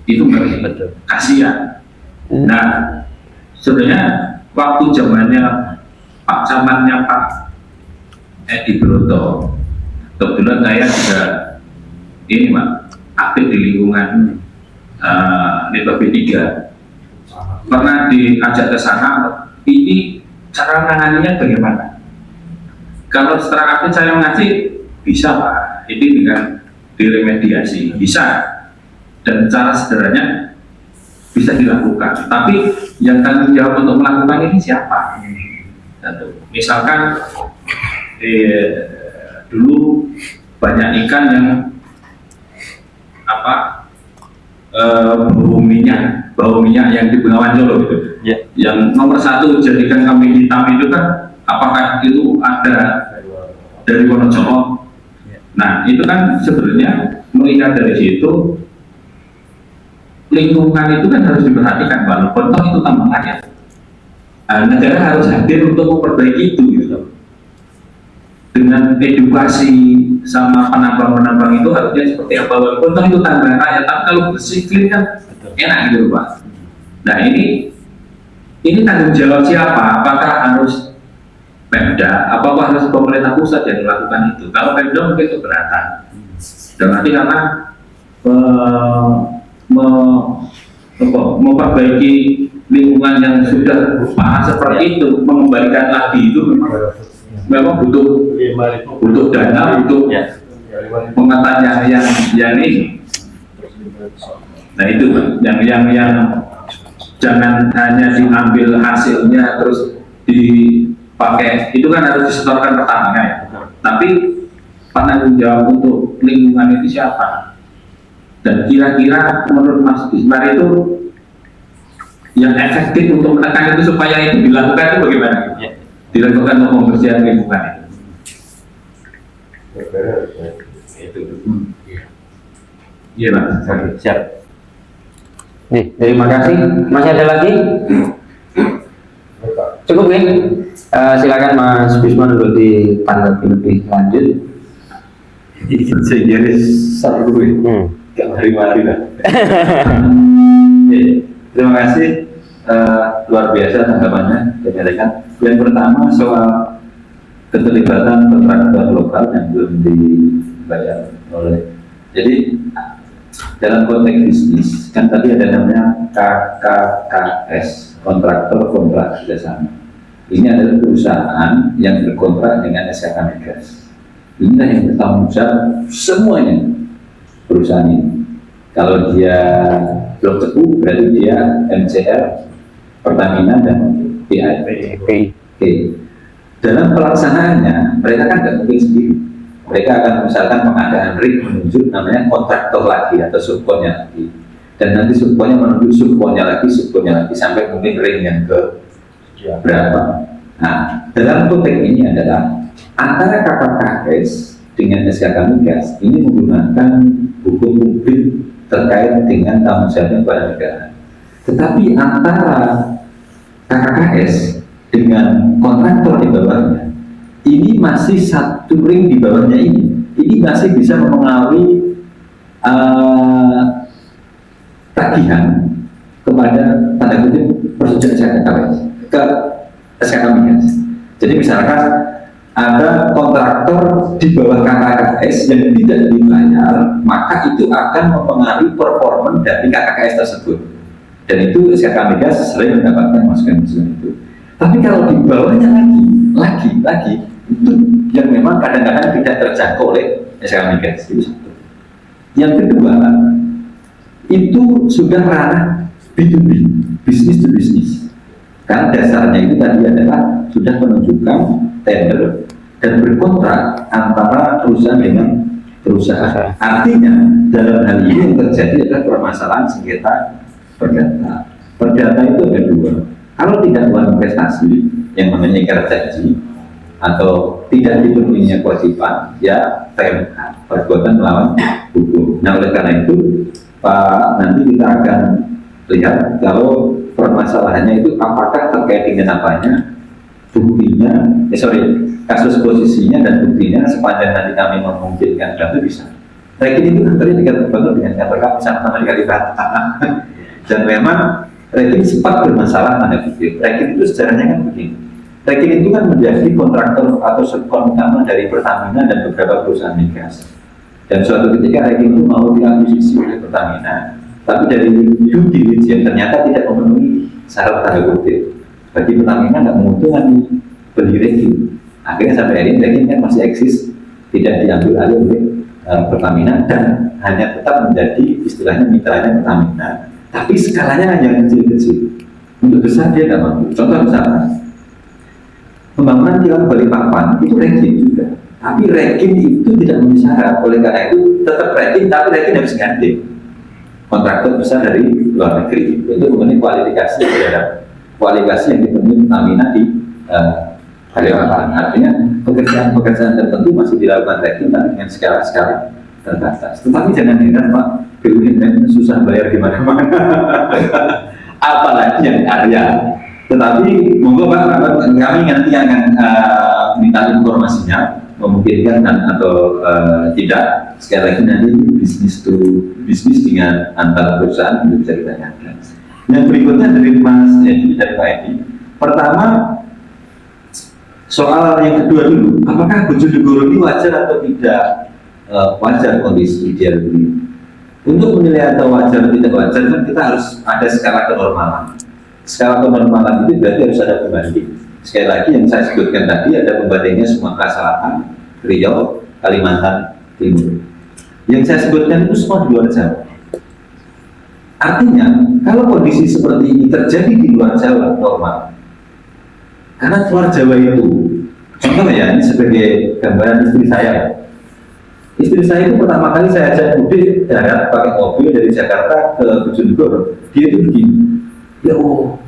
Itu ngeri, kasihan. Nah, sebenarnya waktu zamannya Pak Camatnya Pak Edi Broto, kebetulan saya juga ini Pak aktif di lingkungan Limbah B3, pernah diajak ke sana. Ini cara menanganinya bagaimana? Kalau setelah aktif saya mengaji, bisa Pak, ini dengan diremediasi, bisa, dan cara sederhananya bisa dilakukan. Tapi yang tanggung jawab untuk melakukan ini siapa? Misalkan dulu banyak ikan yang bau minyak yang di Bengawan Solo gitu. Yang nomor satu jadikan kambing hitam itu kan, apakah itu ada dari Wonocolo? Nah, itu kan sebenarnya melihat dari situ, lingkungan itu kan harus diperhatikan, walaupun toh itu tambangan ya. Negara harus hadir untuk memperbaiki itu gitu. Dengan edukasi sama penambang-penambang itu harusnya seperti apa, walaupun toh itu tambangan rakyat, tapi kalau bersih clean kan enak gitu Pak. Nah, ini tanggung jawab siapa? Apakah harus Pemda, apakah harus pemerintah pusat yang melakukan itu? Kalau Pemda mungkin keberatan, dan nanti karena memperbaiki lingkungan yang sudah parah seperti itu, mengembalikan lagi itu memang butuh dana, butuh pengetahuan yang ini. Nah itu yang jangan hanya diambil hasilnya terus dipakai, itu kan harus disetorkan pertamina ya. Tapi penanggung jawab untuk lingkungan itu siapa? Dan kira-kira menurut Mas Bismar itu yang efektif untuk menekan itu supaya itu dilakukan itu bagaimana? Dilakukan untuk pembersihan lingkungan itu. Iya Pak, siap. Terima kasih. Masih ada lagi? Cukup nih. Silakan Mas Bismar untuk ditanggapi lebih lanjut. Jadi satu hari-hari lah. Terima kasih, luar biasa tanggapannya. Yang pertama soal keterlibatan kontraktor lokal yang belum dibayar oleh. Jadi dalam konteks bisnis kan tadi ada namanya KKKS, kontraktor kontrak kerjasama. Ini adalah perusahaan yang berkontrak dengan SKK Migas. Inilah yang bertanggung jawab semuanya perusahaan ini. Kalau dia belum teku, berarti dia MCR, Pertamina dan PI. Dalam pelaksanaannya, mereka kan tidak mungkin sendiri. Mereka akan misalkan pengadaan rig menunjuk namanya kontraktor lagi atau subkonnya lagi, dan nanti subkonnya menunjuk subkonnya lagi sampai mungkin ring yang ke berapa. Nah, dalam konteks ini adalah antara KKKS dengan SKK Migas ini menggunakan hukum publik terkait dengan tanggung jawab kepada negara. Tetapi antara KKKS dengan kontraktor di bawahnya ini masih satu ring di bawahnya ini masih bisa mempengaruhi tagihan kepada tanda kutip persetujuan KKKS ke SKK Migas. Jadi misalkan ada kontraktor di bawah KKKS yang tidak dibayar, maka itu akan mempengaruhi performa dari KKKS tersebut. Dan itu SKK Migas sering mendapatkan masukan-masukan itu. Tapi kalau di bawahnya lagi itu yang memang kadang-kadang tidak terjangkau oleh SKK Migas, itu satu. Yang kedua, itu sudah ranah B2B, business to business. Karena dasarnya itu tadi adalah sudah menunjukkan tender dan berkontrak antara perusahaan dengan perusahaan. Artinya dalam hal ini yang terjadi adalah permasalahan sengketa perdata. Perdata itu ada dua. Kalau tidak buat investasi yang namanya ingkar janji atau tidak dipenuhinya kewajiban, ya PMH, perbuatan melawan hukum. Nah, oleh karena itu Pak, nanti kita akan lihat kalau permasalahannya itu apakah terkait dengan apanya, buktinya, kasus posisinya dan buktinya sepanjang nanti kami memungkinkan itu bisa. Ranking itu kan tadi dikatakan banget dengan kata sama dengan kata. Dan memang ranking sempat bermasalah tanda kutip. Ranking itu sejarahnya kan begini. Ranking itu kan menjadi kontraktor atau subkon utama dari Pertamina dan beberapa perusahaan migas. Dan suatu ketika ranking itu mau diakuisisi oleh Pertamina, tapi dari due diligence yang ternyata tidak memenuhi syarat tanda kutip. Bagi Pertamina nggak menguntungkan beli ranking. Akhirnya sampai hari ini ranking kan masih eksis, tidak diambil alih oleh Pertamina dan hanya tetap menjadi istilahnya mitranya Pertamina. Tapi skalanya hanya kecil-kecil. Untuk besar dia nggak mampu. Contoh misalnya, pembangunan kilang Balikpapan itu ranking juga. Tapi ranking itu tidak memenuhi syarat. Oleh karena itu tetap ranking, tapi ranking harus ganti kontraktor besar dari luar negeri untuk memenuhi kualifikasi kualifikasi yang dipenuhi Pertamina di Balikpapan. Artinya pekerjaan tertentu masih dilakukan ranking tapi dengan skala terbatas. Tetapi jangan heran Pak, BUMN susah bayar di mana-mana. Apalagi yang karya. Tetapi monggo Pak, kami nanti akan minta informasinya, memungkinkan atau tidak. Sekali lagi nanti bisnis to bisnis dengan antar perusahaan itu bisa ditanyakan. Yang berikutnya dari Mas Edi, dari Pak Edi. Pertama, soal yang kedua dulu, apakah Bojonegoro ini wajar atau tidak wajar kondisi ideal ini? Untuk menilai atau wajar atau tidak wajar kan kita harus ada skala kenormalan. Skala kenormalan itu berarti harus ada pembanding. Sekali lagi yang saya sebutkan tadi ada pembandingnya Sumatera Selatan, Riau, Kalimantan Timur. Yang saya sebutkan itu semua di luar Jawa. Artinya kalau kondisi seperti ini terjadi di luar Jawa normal. Karena luar Jawa itu, contoh ya, ini sebagai gambaran istri saya. Istri saya itu pertama kali saya ajak mudik darat pakai mobil dari Jakarta ke Bojonegoro. Dia itu begini, ya Allah,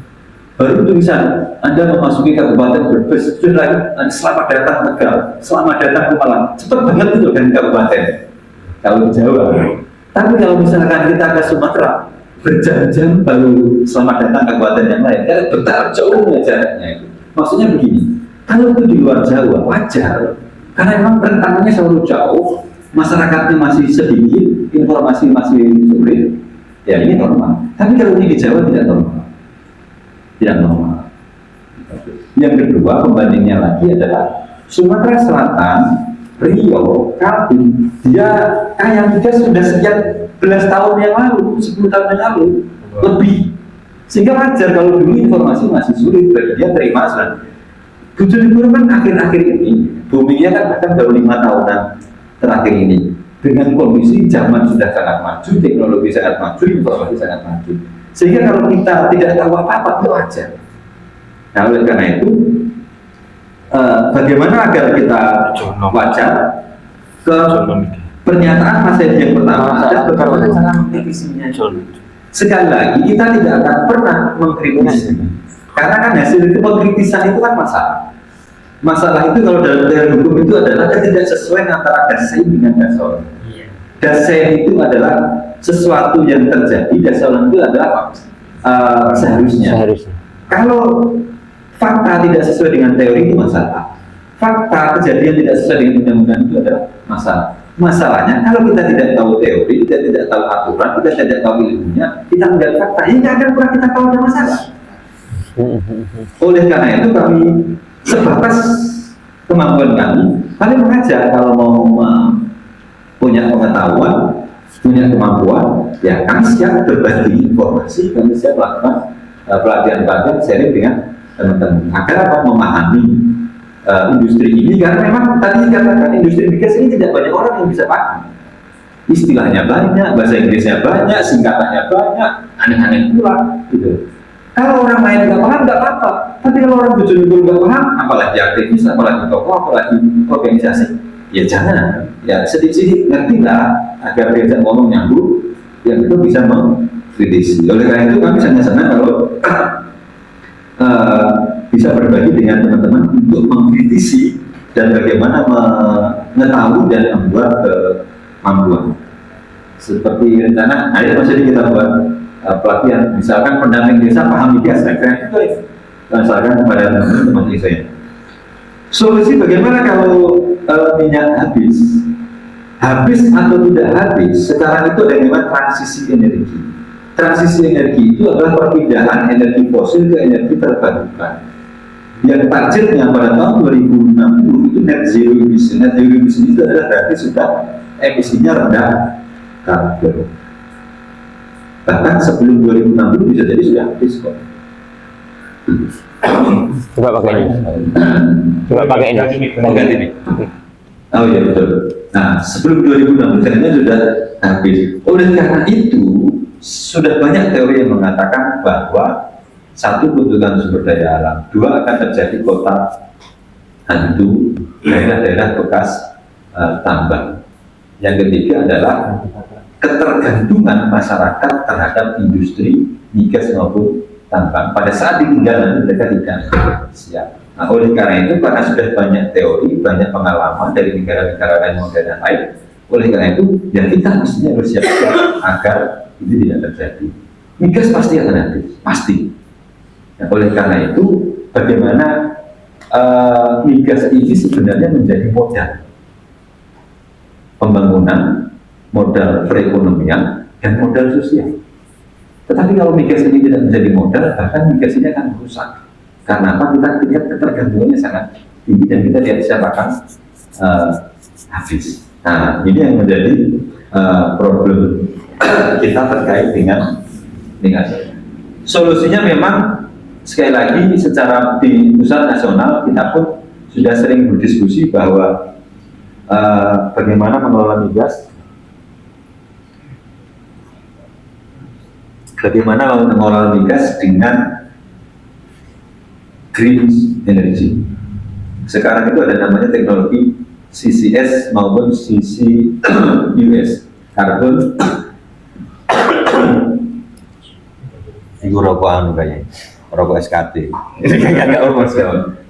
baru tulisan Anda memasuki Kabupaten Brebes, sudah selamat datang Tegal, selamat datang ke Malang. Cepat banget itu dari kabupaten. Kalau di Jawa. Tapi kalau misalkan kita ke Sumatera, berjam-jam baru selamat datang kabupaten yang lain. Karena bertahap jauh jaraknya itu. Maksudnya begini, kalau itu di luar Jawa wajar, karena memang rentangannya selalu jauh. Masyarakatnya masih sedikit, informasi masih sulit, ya ini normal. Tapi kalau ini di Jawa tidak normal, tidak normal. Yang kedua pembandingnya lagi adalah Sumatera Selatan, Riau, Kaltim, dia kaya migas sudah sekian belas tahun yang lalu, 10 tahun yang lalu, lebih. Sehingga wajar kalau dulu informasi masih sulit bagi dia terima. Bojonegoro kan akhir-akhir ini, boomingnya kan bahkan baru 5 tahunan terakhir ini, dengan kondisi zaman sudah sangat maju, teknologi sangat maju, informasi sangat maju, sehingga kalau kita tidak tahu apa-apa itu wajar. Nah oleh karena itu bagaimana agar kita wajar ke pernyataan Mas Edi yang pertama ada beberapa cara mengkritisinya. Sekali lagi kita tidak akan pernah mengkritisi karena kan hasil itu pengkritisan itu kan masalah itu kalau dalam teori hukum itu adalah tidak sesuai antara dasain dengan dasaul. Dasain itu adalah sesuatu yang terjadi, dasaul itu adalah seharusnya. Kalau fakta tidak sesuai dengan teori itu masalah. Fakta kejadian tidak sesuai dengan undang-undang itu adalah masalah. Masalahnya kalau kita tidak tahu teori, kita tidak tahu aturan, kita tidak tahu ilmunya, kita melihat fakta, ini tidak akan pernah kita tahu ada masalah. Oleh karena itu kami sebatas kemampuan kami mengajar kalau mau punya pengetahuan, punya kemampuan, ya kami siap berbagi informasi, kami siap melakukan pelatihan-pelatihan sharing dengan teman-teman agar apa memahami industri ini, karena memang tadi dikatakan industri migas ini tidak banyak orang yang bisa paham. Istilahnya banyak, bahasa Inggrisnya banyak, singkatannya banyak, aneh-aneh pula gitu. Kalau orang lain nggak paham nggak apa-apa, tapi kalau orang Bojonegoro nggak paham, apalagi aktivis, apalagi tokoh, apalagi organisasi, ya jangan, ya sedikit-sedikit ngerti lah agar dia ngomong nyambung, yang itu bisa mengkritisi. Oleh karena itu kami sangat senang kalau bisa berbagi dengan teman-teman untuk mengkritisi dan bagaimana mengetahui dan membuat kemampuan. Seperti rencana, ayo Mas Edi kita buat pelatihan, misalkan pendamping desa paham migas, saya itu misalkan kepada teman-teman saya. Solusi bagaimana kalau minyak habis? Habis atau tidak habis, sekarang itu ada yang namanya transisi energi. Transisi energi itu adalah perpindahan energi fosil ke energi terbarukan. Yang targetnya pada tahun 2060 itu net zero emission. Net zero emission itu adalah berarti sudah emisinya rendah karbon. Bahkan sebelum 2060 bisa jadi sudah habis kok. Coba pakai ini. Coba pakai ini. Ganti nih. Oh iya betul. Nah sebelum 2060 sebenarnya sudah habis. Oleh karena itu sudah banyak teori yang mengatakan bahwa satu, kebutuhan sumber daya alam, dua, akan terjadi kota hantu, daerah-daerah bekas tambang. Yang ketiga adalah ketergantungan masyarakat terhadap industri migas maupun tambang. Pada saat ditinggal nanti mereka tidak siap. Nah, oleh karena itu, karena sudah banyak teori, banyak pengalaman dari negara-negara lain modern dan lain, oleh karena itu, ya kita mestinya harus siap-siap agar itu tidak terjadi. Migas pasti akan habis, pasti. Nah, oleh karena itu, bagaimana migas ini sebenarnya menjadi modal pembangunan, modal perekonomian, dan modal sosial. Tetapi kalau migas ini tidak menjadi modal, bahkan migas ini akan merusak. Karena apa? Kita lihat ketergantungannya sangat tinggi dan kita tidak siap akan habis. Nah, ini yang menjadi problem kita terkait dengan solusinya memang sekali lagi secara di pusat nasional kita pun sudah sering berdiskusi bahwa bagaimana mengelola migas, bagaimana mengelola migas dengan green energy. Sekarang itu ada namanya teknologi CCS maupun CCUS, carbon itu rokokan kayaknya, rokok SKT. Ini umur sekali.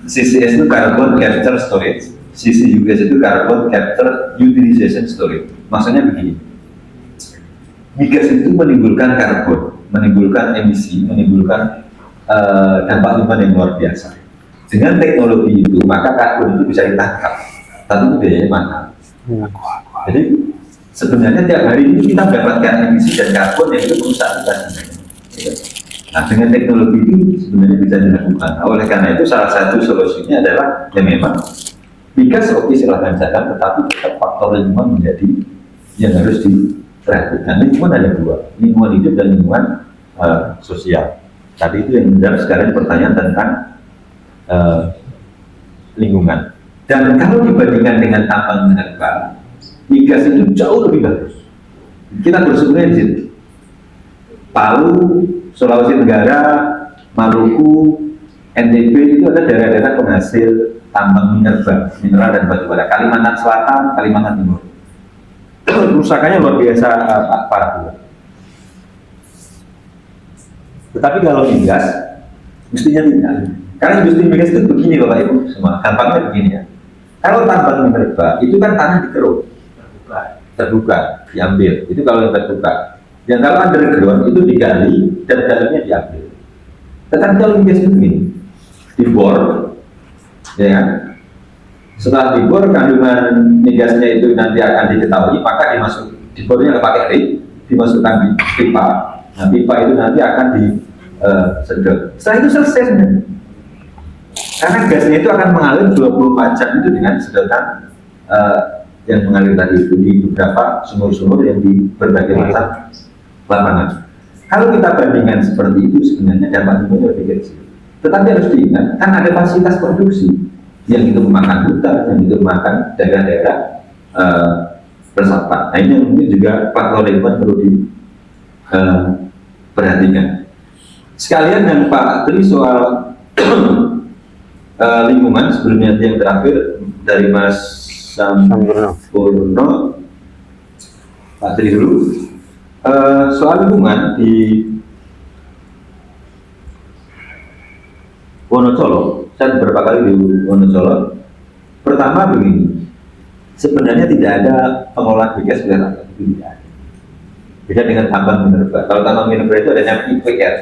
CCS itu carbon capture storage, CCUS itu carbon capture utilization storage. Maksudnya begini, migas itu menimbulkan karbon, menimbulkan emisi, menimbulkan dampak lingkungan yang luar biasa. Dengan teknologi itu, maka karbon itu bisa ditangkap, tapi itu biayanya mahal. Jadi sebenarnya tiap hari ini kita mendapatkan emisi dan karbon yang itu merusak kita sendiri. Nah, dengan teknologi itu sebenarnya bisa dilakukan. Nah, oleh karena itu salah satu solusinya adalah ya memang migas oke silahkan jalan, tetapi tetap faktor lingkungan menjadi yang harus diperhatikan. Lingkungan ada dua, lingkungan hidup dan lingkungan sosial. Tadi itu yang benar sekalian pertanyaan tentang lingkungan. Dan kalau dibandingkan dengan tambang mineral, migas itu jauh lebih bagus. Kita bersumber di situ. Palu, Sulawesi Tenggara, Maluku, NTB itu ada daerah-daerah penghasil tambang mineral dan batu bara. Kalimantan Selatan, Kalimantan Timur. Kerusakannya luar biasa parah. Tetapi kalau migas, mestinya tidak. Karena industri migas itu begini Bapak Ibu semua, gampangnya begini ya. Kalau tambang mineral itu kan tanah dikeruk, terbuka, diambil. Itu kalau yang terbuka. Yang kalau underground itu digali dan dalamnya diambil. Tetapi kalau migas itu begini, dibor, ya kan? Setelah dibor, kandungan migasnya itu nanti akan diketahui, maka dibornya nggak pakai ring, dimasukkan di pipa. Nah, pipa itu nanti akan disedot. Setelah itu selesai sebenarnya. Karena gasnya itu akan mengalir 24 jam itu dengan sedotan yang mengalir tadi itu di beberapa sumur-sumur yang di berbagai macam lapangan. Kalau kita bandingkan seperti itu sebenarnya dampak lingkungan lebih kecil. Tetapi harus diingat, kan ada fasilitas produksi yang itu memakan hutan, yang itu memakan daerah-daerah resapan. Nah ini mungkin juga faktor lingkungan perlu diperhatikan. Sekalian yang Pak Tri soal lingkungan sebelumnya yang terakhir dari Mas Sampurno, Pak Tri dulu. Soal lingkungan di Wonocolo, saya beberapa kali di Wonocolo. Pertama begini, sebenarnya tidak ada pengolahan migas itu tidak ada. Beda dengan tambang mineral. Kalau tambang mineral itu ada namanya IPR,